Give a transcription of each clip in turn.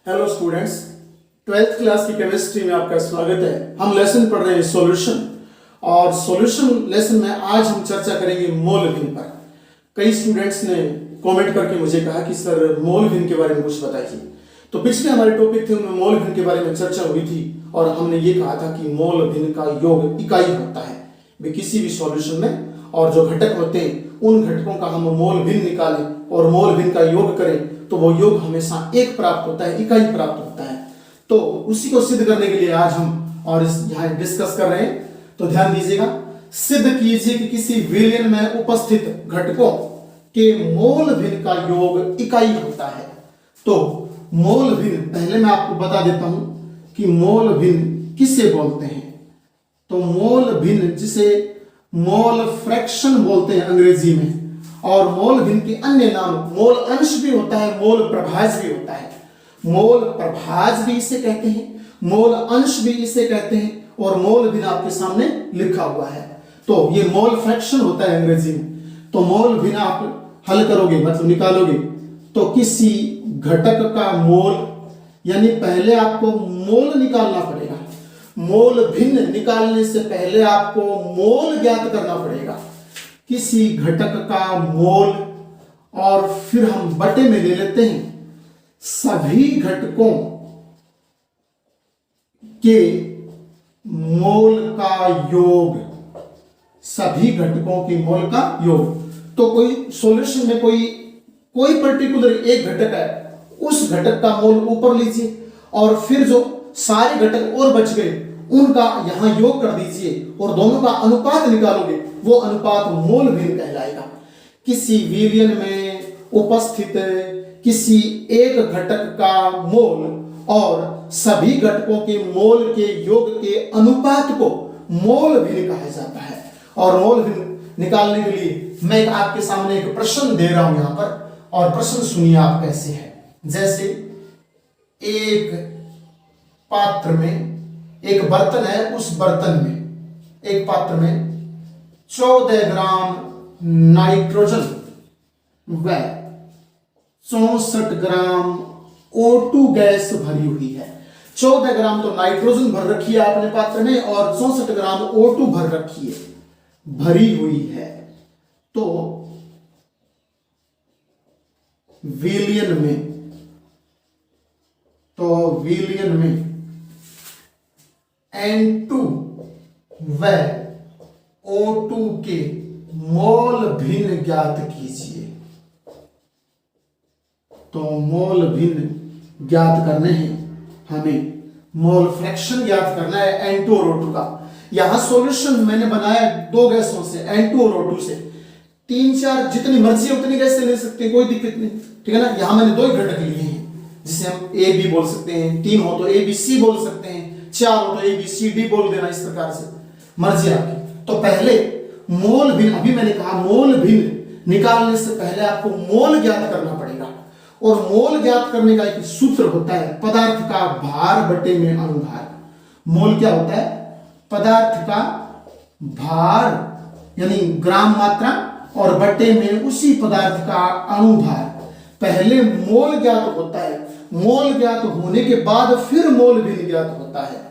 Hello students, twelfth class की chemistry में आपका स्वागत है। हम लेसन पढ़ रहे हैं सॉल्यूशन, और सॉल्यूशन लेसन में आज हम चर्चा करेंगे मोल भिन्न पर। कई स्टूडेंट्स ने कमेंट करके मुझे कहा कि सर मोल भिन्न के बारे में कुछ बताइए। तो पिछले हमारे टॉपिक थे उनमें मोल भिन्न के बारे में चर्चा हुई थी और हमने ये कहा था कि मोल भिन्न का योग इकाई होता है वे किसी भी सॉल्यूशन में, और जो घटक होते हैं उन घटकों का हम मोल भिन्न निकालें और मोल भिन्न का योग करें तो वो योग हमेशा एक प्राप्त होता है, इकाई प्राप्त होता है। तो उसी को सिद्ध करने के लिए आज हम और यहाँ डिस्कस कर रहे हैं। तो ध्यान दीजिएगा, सिद्ध कीजिए कि किसी विलयन में उपस्थित घटकों के मोल भिन्न का योग इकाई होता है। तो मोल भिन्न पहले मैं आपको बता देता हूं कि मोल भिन्न किसे बोलते हैं। तो मोल भिन्न जिसे मोल फ्रैक्शन बोलते हैं अंग्रेजी में, और मोल भिन्न के अन्य नाम मोल अंश भी होता है, मोल प्रभाज भी होता है। मोल प्रभाज भी इसे कहते हैं, मोल अंश भी इसे कहते हैं, और मोल भिन्न आपके सामने लिखा हुआ है। तो ये मोल फ्रैक्शन होता है अंग्रेजी में। तो मोल भिन्न आप हल करोगे मतलब निकालोगे तो किसी घटक का मोल, यानी पहले आपको मोल निकालना पड़ेगा। मोल भिन्न निकालने से पहले आपको मोल ज्ञात करना पड़ेगा, किसी घटक का मोल, और फिर हम बटे में ले लेते हैं सभी घटकों के मोल का योग, सभी घटकों के मोल का योग। तो कोई सॉल्यूशन में कोई पर्टिकुलर एक घटक है, उस घटक का मोल ऊपर लीजिए और फिर जो सारे घटक और बच गए उनका यहां योग कर दीजिए और दोनों का अनुपात निकालोगे, वो अनुपात मोल भिन्न कहलाएगा। किसी विलयन में उपस्थित किसी एक घटक का मोल और सभी घटकों के मोल के योग के अनुपात को मोल भिन्न कहा जाता है। और मोल भिन्न निकालने के लिए मैं आपके सामने एक प्रश्न दे रहा हूं यहां पर, और प्रश्न सुनिए आप कैसे है। जैसे एक पात्र में एक बर्तन है, उस बर्तन में एक पात्र में 14 ग्राम नाइट्रोजन व 64 ग्राम O2 गैस भरी हुई है। 14 ग्राम तो नाइट्रोजन भर रखी है अपने पात्र में और 64 ग्राम O2 भरी हुई है। तो विलयन में N2 व O2 के मोल भिन्न ज्ञात कीजिए। तो मोल भिन्न ज्ञात करने हैं हमें, मोल फ्रैक्शन ज्ञात करना है N2 और O2 का। यहां सॉल्यूशन मैंने बनाया दो गैसों से, N2 और O2 से। 3-4 जितनी मर्जी उतनी गैसें ले सकते हैं, कोई दिक्कत नहीं, ठीक है ना। यहां मैंने दो घटक लिए हैं जिसे हम A B बोल सकते हैं, 3 हो तो A B C बोल सकते हैं, 4 हो तो A B C D बोल देना, इस प्रकार से मर्जी आपकी। तो पहले मोल भिन्न, अभी मैंने कहा मोल भिन्न निकालने से पहले आपको मोल ज्ञात करना पड़ेगा, और मोल ज्ञात करने का एक सूत्र होता है पदार्थ का भार बटे में अनुभार। मोल क्या होता है? पदार्थ का भार यानी ग्राम मात्रा और बटे में उसी पदार्थ का अनुभार। पहले मोल ज्ञात होता है, मोल ज्ञात होने के बाद फिर मोल भिन्न ज्ञात होता है।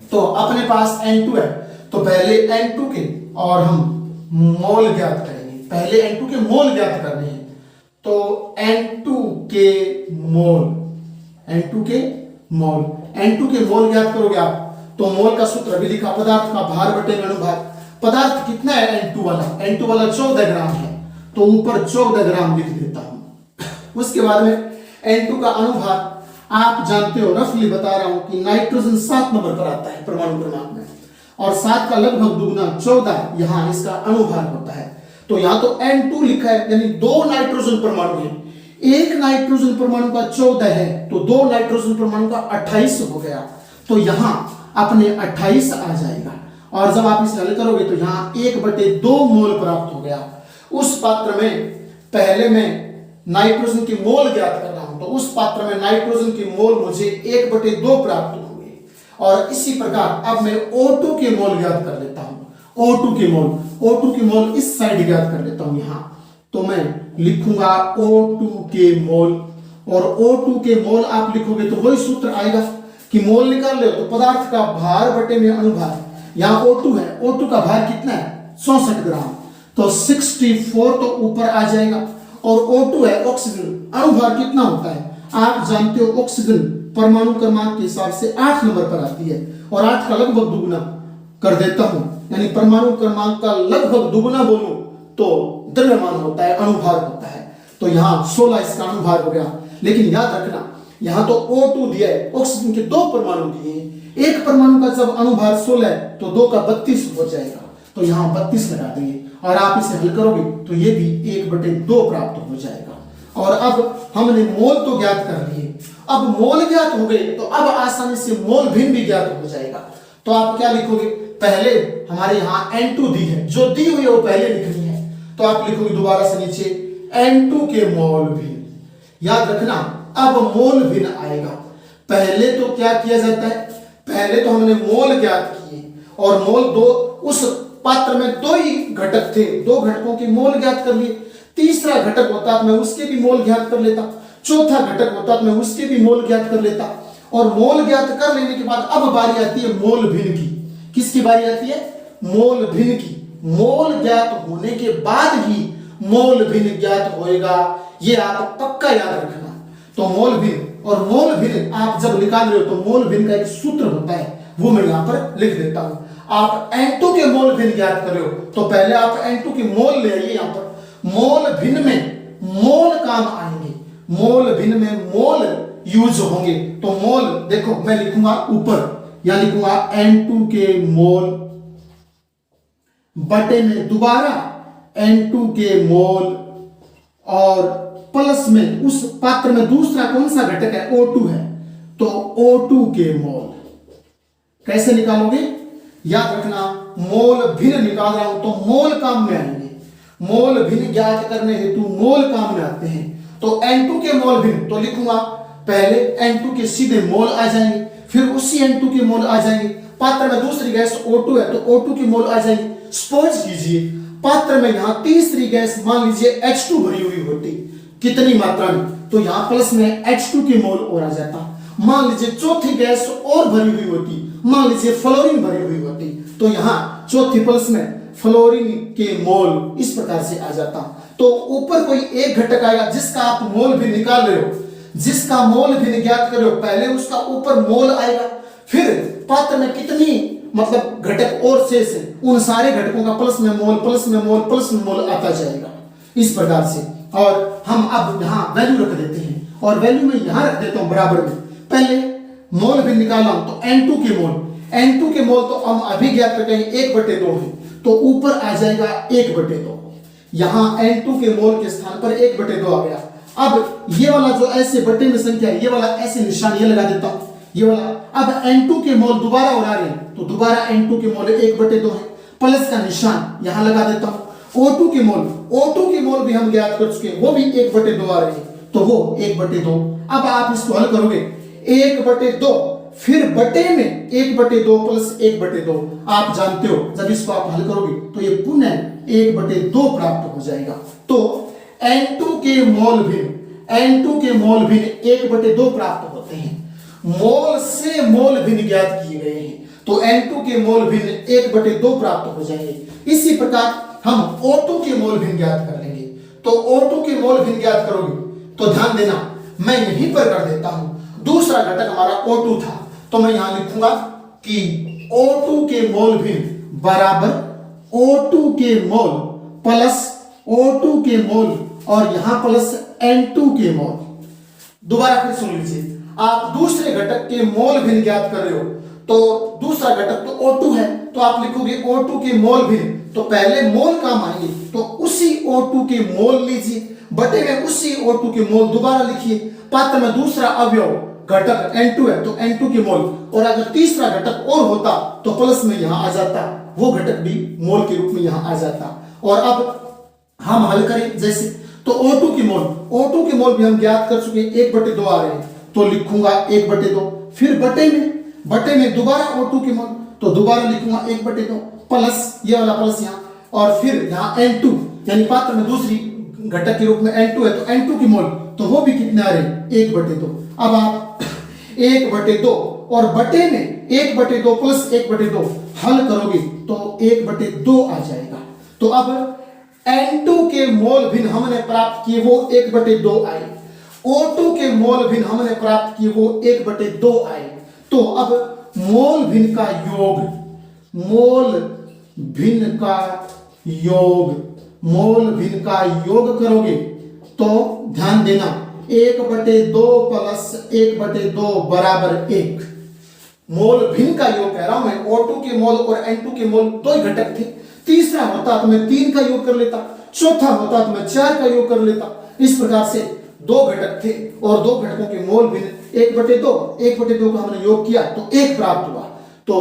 तो अपने पास N2 है तो पहले N2 के और हम मोल ज्ञात करेंगे, पहले N2 के मोल ज्ञात करने हैं। तो N2 के मोल ज्ञात करोगे आप तो मोल का सूत्र अभी लिखा, पदार्थ का भार बटे में अनुभार। पदार्थ कितना है N2 वाला 14 ग्राम है, तो ऊपर 14 ग्राम लिख देता हूं। उसके बाद में N2 का अनुभार आप जानते हो, रफली बता रहा हूं कि नाइट्रोजन 7 नंबर पर आता है परमाणु क्रमांक में, और 7 का लगभग दुगना 14 यहां इसका अनुभार होता है। तो यहां तो N2 लिखा है, यानी 2 नाइट्रोजन परमाणु है। एक नाइट्रोजन परमाणु का 14 है तो 2 नाइट्रोजन परमाणु का 28 हो गया। तो यहां अपने 28 आ जाएगा, और जब आप इसे हल करोगे तो यहां 1/2 मोल प्राप्त हो गया। उस पात्र में पहले मैं नाइट्रोजन के मोल ज्ञात कर रहा हूं, तो उस पात्र में नाइट्रोजन के मोल मुझे 1/2 प्राप्त हुए। और इसी प्रकार अब मैं O2 के मोल ज्ञात कर लेता हूं। O2 के मोल इस साइड ज्ञात कर लेता हूं यहां। तो मैं लिखूंगा O2 के मोल, और O2 के मोल आप लिखोगे तो वही सूत्र आएगा कि मोल निकाल ले तो पदार्थ का भार बटे में अनुभार। यहाँ O2 है, O2 का भार कितना है 64 ग्राम, तो 64 तो ऊपर आ जाएगा। और O2 है ऑक्सीजन, अणुभार कितना होता है आप जानते हो, ऑक्सीजन परमाणु क्रमांक के हिसाब से 8 नंबर पर आती है, और 8 का लगभग दुगुना कर देता हूं, यानी परमाणु क्रमांक का लगभग दुगुना बोलूं तो द्रव्यमान होता है, अणुभार होता है। तो यहाँ 16 इसका अणुभार हो गया। लेकिन याद रखना यहाँ तो O2 दिया है, ऑक्सीजन के 2 परमाणु दिए हैं, एक परमाणु का जब अणुभार 16 है तो 2 का 32 हो जाएगा, तो यहाँ 32 लगा देंगे और आप इसे हल करोगे तो ये भी 1/2 प्राप्त हो जाएगा। और अब हमने मोल तो ज्ञात कर लिए, अब मोल ज्ञात हो गए तो अब आसानी से मोल भिन्न भी ज्ञात हो जाएगा। तो आप क्या लिखोगे, पहले हमारे यहाँ N2 दी है, जो दी हुई है वो पहले लिखनी है, तो आप लिखोगे दोबारा से नीचे N2 के मोल भिन्न। याद रखना अब मोल भिन्न आएगा। पहले तो क्या किया जाता है, पहले तो हमने मोल ज्ञात किए और मोल दो, उस पात्र में 2 ही घटक थे, 2 घटकों के मोल ज्ञात कर लिए। तीसरा घटक होता तो मैं उसके भी मोल ज्ञात कर लेता, चौथा घटक होता तो मैं उसके भी मोल ज्ञात कर लेता। और मोल ज्ञात कर लेने के बाद अब बारी आती है मोल भिन्न की। किसकी बारी आती है, मोल भिन्न की। मोल ज्ञात होने के बाद ही मोल भिन्न ज्ञात होएगा, ये आप पक्का याद रखना। तो मोल भिन्न, और मोल भिन्न आप जब निकाल रहे हो तो मोल भिन्न का एक सूत्र होता है, वो मैं यहां पर लिख देता हूं। आप N2 के मोल भिन्न ज्ञात कर रहे हो तो पहले आप N2 के मोल ले आइए। यहां पर मोल भिन्न में मोल काम आएंगे, मोल भिन्न में मोल यूज होंगे। तो मोल देखो मैं लिखूंगा ऊपर, या लिखूंगा N2 के मोल बटे में दोबारा N2 के मोल, और प्लस में उस पात्र में दूसरा कौन सा घटक है, O2 है, तो O2 के मोल। कैसे निकालोगे, याद रखना मोल भिन्न निकाल रहा हूं तो मोल काम में आएंगे, मोल भिन्न ज्ञात करने हेतु मोल काम में आते हैं। तो N2 के मोल भिन्न तो लिखूंगा, पहले N2 के सीधे मोल आ जाएंगे, फिर उसी N2 के मोल आ जाएंगे। पात्र में दूसरी गैस O2 है तो O2 के मोल आ जाएंगे। सपोज कीजिए पात्र में यहां तीसरी गैस मान लीजिए H2 भरी हुई होती, कितनी मात्रा में, तो यहां प्लस में H2 के मोल और आ जाता। मान लीजिए चौथी गैस और भरी हुई होती, मान लीजिए फ्लोरीन भरी हुई होती, तो यहां चौथी प्लस में फ्लोरीन के मोल इस प्रकार से आ जाता। तो ऊपर कोई एक घटक आएगा जिसका आप मोल भी निकाल रहे हो, जिसका मोल भी ज्ञात कर रहे हो, पहले उसका ऊपर मोल आएगा, फिर पात्र में कितनी मतलब घटक और शेष है, उन सारे घटकों का प्लस में मोल प्लस में मोल प्लस में मोल आता जाएगा इस प्रकार से। और हम अब यहाँ वैल्यू रख देते हैं, और वैल्यू में यहाँ रख देता हूँ बराबर में। पहले मोल भी निकाला हूं तो N2 के मोल, N2 के मोल तो हम अभी ज्ञात करते हैं 1/2 है, तो ऊपर आ जाएगा 1/2। यहां N2 के मोल के स्थान पर 1/2 आ गया। अब ये वाला जो ऐसे बटे में संख्या है, ये वाला ऐसे निशान ये लगा देता हूं, ये वाला। अब N2 के मोल दोबारा और आ रहे हैं तो दोबारा N2 के मोल 1/2 है, प्लस का निशान यहां लगा देता हूं। O2 के मोल, O2 के मोल भी हम ज्ञात कर चुके हैं, वो भी 1/2 आ रहे हैं, तो वो 1/2। अब आप इसको हल करोगे 1/2, फिर बटे में 1/2 प्लस 1/2, आप जानते हो जब इसको आप हल करोगे तो ये पुनः 1/2 प्राप्त हो जाएगा। तो N2 के मोल भिन्न, N2 के मोल भिन्न 1/2 प्राप्त होते हैं। मोल से मोल भिन्न ज्ञात किए गए हैं तो N2 के मोल भिन्न 1/2 प्राप्त हो जाएंगे। इसी प्रकार हम O2 के मोल भिन्न ज्ञात कर लेंगे। तो O2 के मोल भिन्न ज्ञात करोगे तो ध्यान देना मैं यहीं पर कर देता हूं, दूसरा घटक हमारा O2 था, तो मैं यहां लिखूंगा कि O2 के मोल भिन्न बराबर O2 के मोल प्लस O2 के मोल, और यहां प्लस N2 के मोल। दोबारा फिर सुन लीजिए, आप दूसरे घटक के मोल भिन्न ज्ञात कर रहे हो, तो दूसरा घटक तो O2 है, तो आप लिखोगे O2 के मोल भिन्न, तो पहले मोल काम आएंगे, तो उसी O2 के मोल लीजिए, बटे में उसी O2 के मोल दोबारा लिखिए। पात्र में दूसरा अवयव घटक N2 है तो N2 के मोल, और अगर तीसरा घटक और होता तो प्लस में यहां आ जाता, वो घटक भी मोल के रूप में यहां आ जाता। और अब हम हल करें जैसे, तो O2 के मोल, O2 के मोल भी हम ज्ञात कर चुके हैं, 1/2 आ रहे हैं, तो लिखूंगा 1/2, फिर बटे में दोबारा O2 के मोल, तो दोबारा लिखूंगा 1/2 प्लस ये वाला प्लस यहां, और फिर यहां N2 यानी पात्र में दूसरी घटक के रूप में N2 है तो N2 की मोल, तो वो भी कितने आ रहे 1/2। अब आप 1/2 और बटे में 1/2 प्लस 1/2 हल करोगे तो 1/2 आ जाएगा। तो अब N2 के मोल भिन्न हमने प्राप्त किए वो 1/2 आए, O2 के मोल भिन्न हमने प्राप्त किए वो 1/2 आए। तो अब मोल भिन्न का योग, मोल भिन्न का योग, मोल भिन्न का योग करोगे तो ध्यान देना 1/2 प्लस 1/2 बराबर 1। मोल भिन्न का योग कह रहा हूं मैं, O2 के मोल और N2 के मोल दो ही घटक थे। तीसरा होता तो मैं 3 का योग कर लेता, चौथा होता तो मैं 4 का योग कर लेता। इस प्रकार से दो घटक थे और दो घटकों के मोल भिन्न 1/2 का हमने योग किया तो 1 प्राप्त हुआ। तो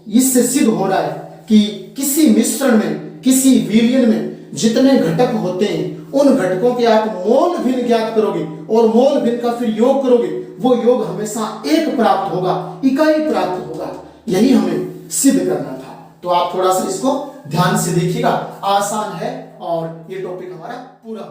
इससे सिद्ध हो रहा है कि किसी मिश्रण में, किसी विलयन में जितने घटक होते हैं उन घटकों के आप मोल भिन्न ज्ञात करोगे और मोल भिन्न का फिर योग करोगे, वो योग हमेशा 1 प्राप्त होगा, इकाई प्राप्त होगा। यही हमें सिद्ध करना था। तो आप थोड़ा सा इसको ध्यान से देखिएगा, आसान है और ये टॉपिक हमारा पूरा